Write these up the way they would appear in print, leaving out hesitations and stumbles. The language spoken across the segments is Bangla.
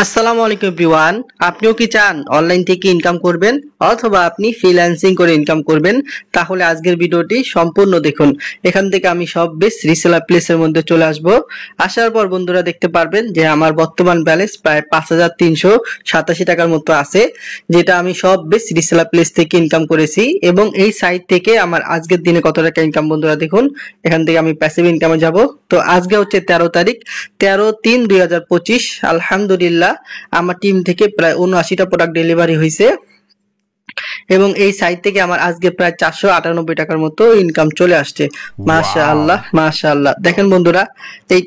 আসসালামু আলাইকুম এভরিওয়ান। আপনিও কি চান অনলাইন থেকে ইনকাম করবেন অথবা আপনি ফ্রিল্যান্সিং করে ইনকাম করবেন? তাহলে আজকের ভিডিওটি সম্পূর্ণ দেখুন। এখান থেকে আমি সব বেস্ট রিসেলার প্লেসের মধ্যে চলে আসব। আসার পর বন্ধুরা দেখতে পারবেন যে আমার বর্তমান ব্যালেন্স প্রায় ৫,৩৮৭ টাকার মতো আছে, যেটা আমি সব বেস্ট রিসেলার প্লেস থেকে ইনকাম করেছি। এবং এই সাইট থেকে আমার আজকের দিনে কত টাকা ইনকাম বন্ধুরা দেখুন। এখান থেকে আমি প্যাসিভ ইনকামে যাব। তো আজকে হচ্ছে ১৩ তারিখ, ১৩/৩/২০২৫। আলহামদুলিল্লাহ আমার টিম থেকে প্রায় ৭৯টা প্রোডাক্ট ডেলিভারি হয়েছে এবং এই সাইট থেকে আমার আজকে প্রায় ৪৯৮ টাকার মতো ইনকাম চলে আসছে। মাশাআল্লাহ ওয়াও! মাশাআল্লাহ। দেখেন বন্ধুরা, এই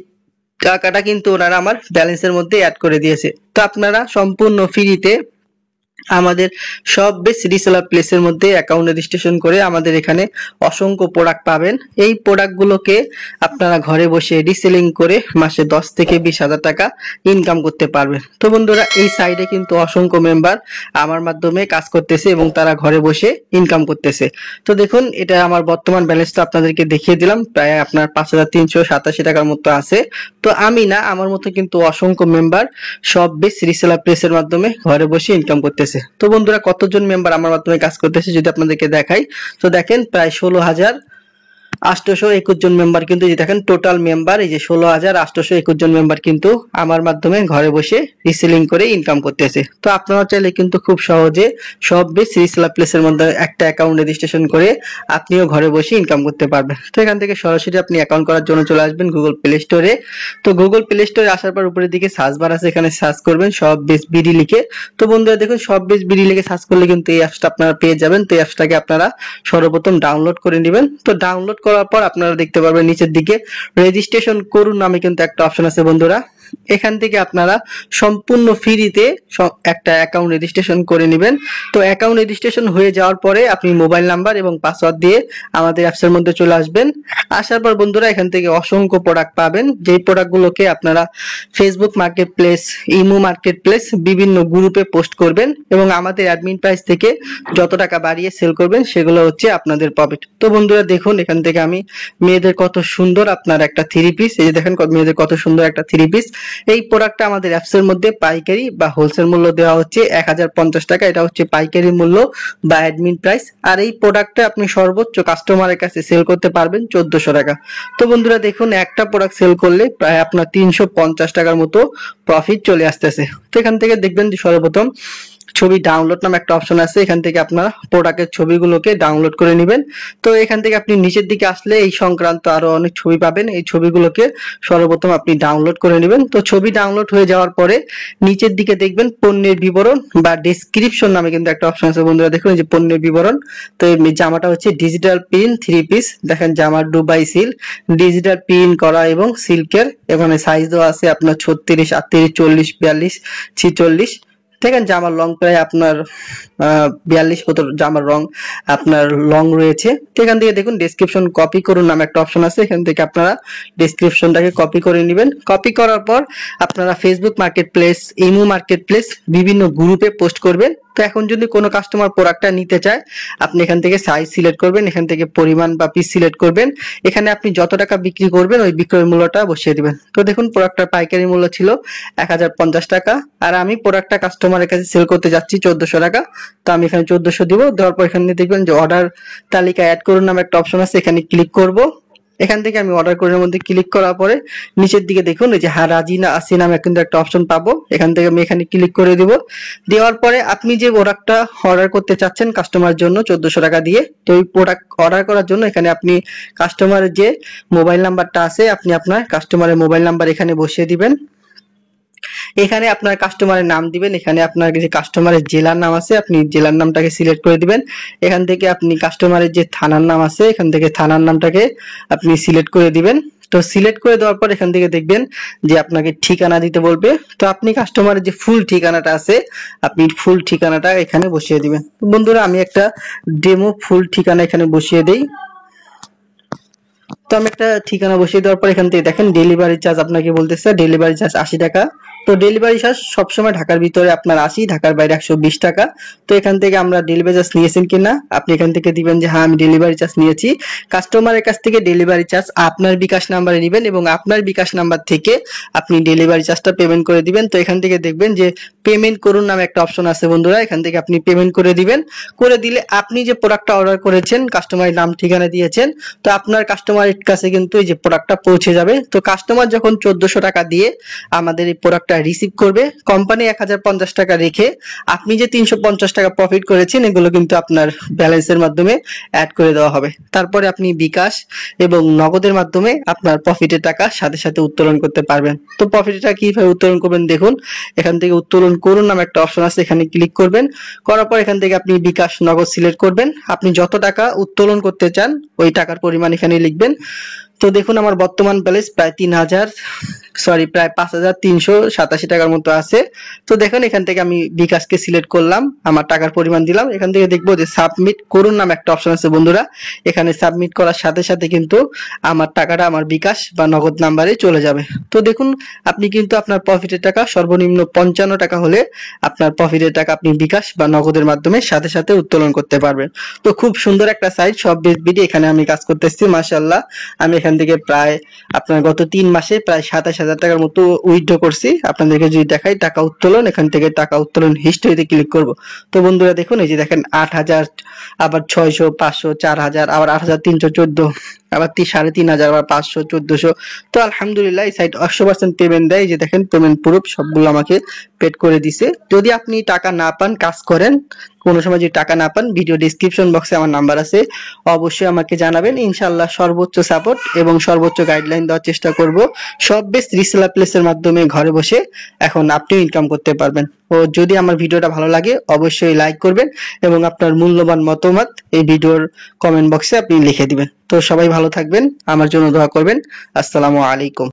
টাকাটা কিন্তু ওনারা আমার ব্যালেন্সের মধ্যে অ্যাড করে দিয়েছে। তো আপনারা সম্পূর্ণ ফ্রিতে আমাদের সব বেস্ট রিসেলার প্লেসের মধ্যে অ্যাকাউন্ট রেজিস্ট্রেশন করে আমাদের এখানে অসংখ্য প্রোডাক্ট পাবেন। এই প্রোডাক্টগুলোকে আপনারা ঘরে বসে রিসেলিং করে মাসে ১০ থেকে ২০,০০০ টাকা ইনকাম করতে পারবেন। তো বন্ধুরা, এই সাইটে কিন্তু অসংখ্য মেম্বার আমার মাধ্যমে কাজ করতেছে এবং তারা ঘরে বসে ইনকাম করতেছে। তো দেখুন, এটা আমার বর্তমান ব্যালেন্সটা আপনাদেরকে দেখিয়ে দিলাম। প্রায় আপনার ৫,৩৮৭ টাকার মতো আছে। তো আমি না, আমার মতো কিন্তু অসংখ্য মেম্বার সব বেস্ট রিসেলার প্লেসের মাধ্যমে ঘরে বসে ইনকাম করতেছে। তো বন্ধুরা, কতজন মেম্বার আমার মাধ্যমে কাজ করতেছে যদি আপনাদেরকে দেখাই, তো দেখেন প্রায় ১৬,৮২১ জন মেম্বার কিন্তু, যে দেখেন টোটাল মেম্বার এই যে ১৬,৮২১ জন মেম্বার কিন্তু আমার মাধ্যমে ঘরে বসে রিসেলিং করে ইনকাম করতেছে। তো আপনারা চাইলে কিন্তু খুব সহজে সব বেস্ট রিসেলার প্লেসের মধ্যে একটা অ্যাকাউন্ট রেজিস্ট্রেশন করে আপনিও ঘরে বসে ইনকাম করতে পারবেন। তো এখান থেকে সরাসরি আপনি অ্যাকাউন্ট করার জন্য চলে আসবেন গুগল প্লে স্টোরে। তো গুগল প্লে স্টোরে আসার পর উপরের দিকে সার্চ বার আছে, এখানে সার্চ করবেন সব বেস্ট বিডি লিখে। তো বন্ধুরা দেখুন, সব বেস্ট বিডি লিখে সার্চ করলে কিন্তু এই অ্যাপসটা আপনারা পেয়ে যাবেন। তো এই অ্যাপসটাকে আপনারা সর্বপ্রথম ডাউনলোড করে নেবেন। তো ডাউনলোড করার পর আপনারা দেখতে পারবেন নিচের দিকে রেজিস্ট্রেশন করুন নামে কিন্তু একটা অপশন আছে বন্ধুরা। এখান থেকে আপনারা সম্পূর্ণ ফ্রিতে একটা অ্যাকাউন্ট রেজিস্ট্রেশন করে নেবেন। তো অ্যাকাউন্ট রেজিস্ট্রেশন হয়ে যাওয়ার পরে আপনি মোবাইল নাম্বার এবং পাসওয়ার্ড দিয়ে আমাদের অ্যাপসের মধ্যে চলে আসবেন। আসার পর বন্ধুরা এখান থেকে অসংখ্য প্রোডাক্ট পাবেন, যেই প্রোডাক্টগুলোকে আপনারা Facebook market place, imo market place, বিভিন্ন গ্রুপে পোস্ট করবেন এবং আমাদের অ্যাডমিন প্রাইস থেকে যত টাকা বাড়িয়ে সেল করবেন সেগুলো হচ্ছে আপনাদের প্রফিট। তো বন্ধুরা দেখুন, এখান থেকে আমি মেয়েদের কত সুন্দর আপনার একটা থ্রি পিস, এই যে দেখেন মেয়েদের কত সুন্দর একটা থ্রি পিস। এই প্রোডাক্টটা আমাদের অ্যাপসের মধ্যে পাইকারি বা হোলসেল মূল্য দেওয়া হচ্ছে ১,০৫০ টাকা। এটা হচ্ছে পাইকারি মূল্য বা অ্যাডমিন প্রাইস। আর এই প্রোডাক্টটা আপনি সর্বোচ্চ কাস্টমারের কাছে সেল করতে পারবেন ১৪০০ টাকা। তো বন্ধুরা দেখুন, একটা প্রোডাক্ট সেল করলে প্রায় আপনার ৩৫০ টাকার মতো প্রফিট চলে আসতেছে। তো এখান থেকে দেখবেন যে সর্বপ্রথম ছবি ডাউনলোড নামে একটা অপশন আছে, এখান থেকে আপনারা প্রোডাক্টের ছবিগুলোকে ডাউনলোড করে নেবেন। তো এখান থেকে আপনি নিচের দিকে আসলে এই সংক্রান্ত আরো অনেক ছবি পাবেন। এই ছবিগুলোকে সর্বপ্রথম আপনি ডাউনলোড করে নেবেন। তো ছবি ডাউনলোড হয়ে যাওয়ার পরে নিচের দিকে দেখবেন পণ্যের বিবরণ বা ডেসক্রিপশন নামে কিন্তু একটা অপশন আছে বন্ধুরা। দেখুন এই যে পণ্যের বিবরণ। তো এই জামাটা হচ্ছে ডিজিটাল প্রিন্ট থ্রি পিস। দেখেন জামার দুবাই সিল্ক, ডিজিটাল প্রিন্ট করা এবং সিল্কের। এখানে সাইজ দেওয়া আছে আপনার ৩৬, ৩৮, ৪০, ৪২, ৪৬। দেখেন জামার লং প্রায় আপনার ৪২ মতো জামার রং আপনার লং রয়েছে। তো এখান থেকে দেখুন ডেসক্রিপশন কপি করুন নামে একটা অপশন আছে, এখান থেকে আপনারা ডেসক্রিপশনটাকে কপি করে নেবেন। কপি করার পর আপনারা Facebook market place, imo market place, বিভিন্ন গ্রুপে পোস্ট করবেন। তো এখন যদি কোনো কাস্টমার প্রোডাক্টটা নিতে চায়, আপনি এখান থেকে সাইজ সিলেক্ট করবেন, এখান থেকে পরিমাণ বা পিস সিলেক্ট করবেন। এখানে আপনি যত টাকা বিক্রি করবেন ওই বিক্রয় মূল্যটা বসিয়ে দিবেন। তো দেখুন প্রোডাক্টটার পাইকারি মূল্য ছিল ১,০৫০ টাকা, আর আমি প্রোডাক্টটা কাস্টমারের কাছে সেল করতে যাচ্ছি ১৪০০ টাকা। তো আমি এখানে ১৪০০ দিব। দেওয়ার পর এখানে দেখবেন যে অর্ডার তালিকা অ্যাড করুন নামে একটা অপশন আছে, এখানে ক্লিক করব। এখান থেকে আমি অর্ডার করার মধ্যে ক্লিক করার পরে নিচের দিকে দেখুন এই যে হ্যাঁ রাজি না আসি নামে কিন্তু একটা অপশন পাবো, এখান থেকে আমি এখানে ক্লিক করে দিব। দেওয়ার পরে আপনি যে প্রোডাক্টটা অর্ডার করতে চাচ্ছেন কাস্টমার জন্য ১৪০০ টাকা দিয়ে, তো ওই প্রোডাক্ট অর্ডার করার জন্য এখানে আপনি কাস্টমারের যে মোবাইল নাম্বারটা আছে আপনি আপনার কাস্টমারের মোবাইল নাম্বার এখানে বসিয়ে দিবেন। এখানে আপনার কাস্টমারের নাম দিবেন, এখানে আপনার যে কাস্টমারের জেলার নাম আছে আপনি জেলার নামটাকে সিলেক্ট করে দিবেন। এখান থেকে আপনি কাস্টমারের যে থানার নাম আছে এখান থেকে থানার নামটাকে আপনি সিলেক্ট করে দিবেন। তো সিলেক্ট করে দেওয়ার পর এখান থেকে দেখবেন যে আপনাকে ঠিকানা দিতে বলবে। তো আপনি কাস্টমারের যে ফুল ঠিকানাটা আছে আপনি ফুল ঠিকানাটা এখানে বসিয়ে দিবেন। বন্ধুরা আমি একটা ডেমো ফুল ঠিকানা এখানে বসিয়ে দেই। তো আমি একটা ঠিকানা বসিয়ে দেওয়ার পর এখান থেকে দেখেন ডেলিভারি চার্জ আপনাকে বলতেছে, ডেলিভারি চার্জ 80 টাকা। তো ডেলিভারি চার্জ সবসময় ঢাকার ভিতরে আপনার 80, ঢাকার বাইরে 120 টাকা। তো এখান থেকে আমরা ডেলিভারি চার্জ নিয়েছেন কিনা আপনি এখান থেকে দিবেন যে হ্যাঁ আমি ডেলিভারি চার্জ নিয়েছি। কাস্টমারের কাছ থেকে ডেলিভারি চার্জ আপনার বিকাশ নাম্বারে নেবেন এবং আপনার বিকাশ নাম্বার থেকে আপনি ডেলিভারি চার্জটা পেমেন্ট করে দিবেন। তো এখান থেকে দেখবেন যে পেমেন্ট করুন নামে একটা অপশন আছে বন্ধুরা, এখান থেকে আপনি পেমেন্ট করে দিবেন। করে দিলে আপনি যে প্রোডাক্টটা অর্ডার করেছেন, কাস্টমারের নাম ঠিকানা দিয়েছেন, তো আপনার কাস্টমারের কাছে কিন্তু এই যে প্রোডাক্টটা পৌঁছে যাবে। তো কাস্টমার যখন 1400 টাকা দিয়ে আমাদের এই প্রোডাক্টটা রিসিভ করবে, কোম্পানি 1050 টাকা রেখে আপনি যে 350 টাকা প্রফিট করেছেন এগুলো কিন্তু আপনার ব্যালেন্সের মাধ্যমে অ্যাড করে দেওয়া হবে। তারপরে আপনি বিকাশ এবং নগদের মাধ্যমে আপনার প্রফিটের টাকা সাথে সাথে উত্তোলন করতে পারবেন। তো প্রফিটের টাকা কিভাবে উত্তোলন করবেন দেখুন, এখান থেকে উত্তোলন করুন নামে একটা অপশন আছে, এখানে ক্লিক করবেন। করার পর এখান থেকে আপনি বিকাশ নগদ সিলেক্ট করবেন। আপনি যত টাকা উত্তোলন করতে চান ওই টাকার পরিমাণ এখানে লিখবেন। তো দেখুন আমার বর্তমান ব্যালেন্স প্রায় 5387 টাকার মতো আছে। তো দেখুন এখান থেকে আমি বিকাশকে সিলেক্ট করলাম, আমার টাকার পরিমাণ দিলাম। এখান থেকে দেখবো যে সাবমিট করুন নামে একটা অপশন আছে বন্ধুরা, এখানে সাবমিট করার সাথে সাথে কিন্তু আমার টাকাটা আমার বিকাশ বা নগদ নাম্বারে চলে যাবে। তো দেখুন আপনি কিন্তু আপনার প্রফিটের টাকা সর্বনিম্ন 55 টাকা হলে আপনার প্রফিটের টাকা আপনি বিকাশ বা নগদের মাধ্যমে সাথে সাথে উত্তোলন করতে পারবেন। তো খুব সুন্দর একটা সাইট, সব বিডি এখানে আমি কাজ করতেছি মাশাআল্লাহ। আমি এখান থেকে প্রায় আপনার গত 3 মাসে প্রায় 27000 টাকার মতো উইথড্র করছি। আপনাদেরকে যদি দেখাই টাকা উত্তোলন, এখান থেকে টাকা উত্তোলন হিস্ট্রিতে ক্লিক করব। তো বন্ধুরা দেখুন এই যে দেখেন 8000, আবার 600, 500, 4000, আবার 8314, আবার 3500, আবার 500, 1400। তো আলহামদুলিল্লাহ এই সাইট 100% পেমেন্ট দেয়। যে দেখেন পেমেন্ট প্রুফ সবগুলো আমাকে পেড করে দিছে। যদি আপনি টাকা না পান, কাজ করেন, কোনো সময় যদি টাকা না পান, ভিডিও ডেসক্রিপশন বক্সে আমার নাম্বার আছে, অবশ্যই আমাকে জানাবেন। ইনশাআল্লাহ সর্বোচ্চ সাপোর্ট এবং সর্বোচ্চ গাইডলাইন দেওয়ার চেষ্টা করব। সব বেস্ট রিসেলার প্লেসের মাধ্যমে ঘরে বসে এখন আপনিও ইনকাম করতে পারবেন। ও যদি আমার ভিডিওটা ভালো লাগে অবশ্যই লাইক করবেন এবং আপনার মূল্যবান মতামত এই ভিডিওর কমেন্ট বক্সে আপনি লিখে দিবেন। তো সবাই ভালো থাকবেন, আমার জন্য দোয়া করবেন। আসসালামু আলাইকুম।